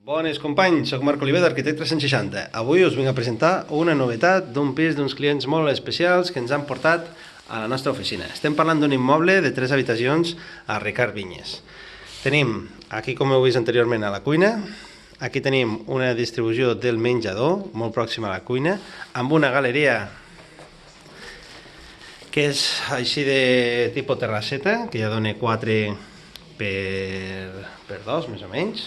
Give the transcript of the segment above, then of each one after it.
Bones companys, soc Marc Oliver d'Arquitect 360. Avui us vinc a presentar una novetat d'un pis d'uns clients molt especials que ens han portat a la nostra oficina. Estem parlant d'un immoble de 3 habitacions a Ricard Vinyes. Tenim, aquí com heu vist anteriorment, a la cuina. Aquí tenim una distribució del menjador, molt pròxima a la cuina, amb una galeria que és així de tipus terrasseta, que ja dona 4 per 2, més o menys.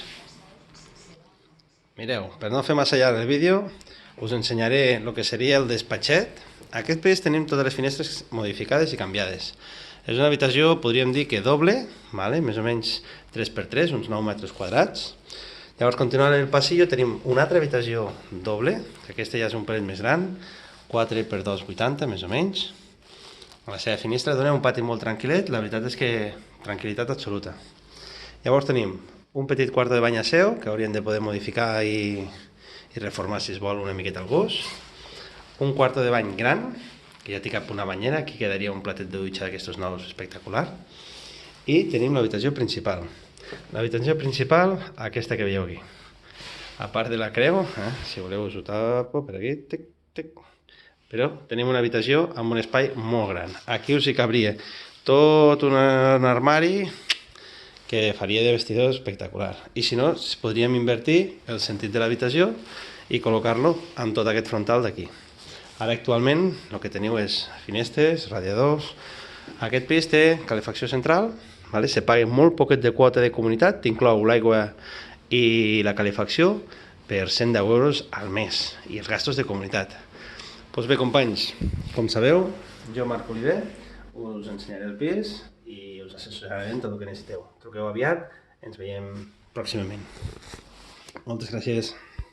Mireu, per no fer massa llarg el vídeo, us ensenyaré el que seria el despatxet. A aquest pis tenim totes les finestres modificades i canviades. És una habitació, podríem dir que doble, més o menys 3x3, uns 9 metres quadrats. Llavors, continuant en el passillo, tenim una altra habitació doble, que aquesta ja és un parell més gran, 4x2, 80, més o menys. A la seva finestra dona un pati molt tranquil·let, la veritat és que tranquil·litat absoluta. Llavors tenim un petit quarto de bany aseo, que haurien de poder modificar i reformar si es vol una miqueta al gust. Un quarto de bany gran, que ja té cap una banyera, aquí quedaria un platet de dutxa d'aquestos nous espectacular. I tenim l'habitació principal. L'habitació principal, aquesta que veieu aquí. A part de la creu, si voleu us ho tapo per aquí, però tenim una habitació amb un espai molt gran. Aquí us hi cabria tot un armari que faria de vestidor espectacular. I si no, podríem invertir el sentit de l'habitació i col·locar-lo amb tot aquest frontal d'aquí. Ara actualment el que teniu és finestres, radiadors. Aquest pis té calefacció central, se paga molt poquet de quota de comunitat, t'inclou l'aigua i la calefacció per 110 euros al mes i els gastos de comunitat. Doncs bé, companys, com sabeu, jo, Marc Oliver, us ensenyaré el pis i us assessoraré en tot el que necessiteu. Truqueu aviat, ens veiem pròximament. Moltes gràcies.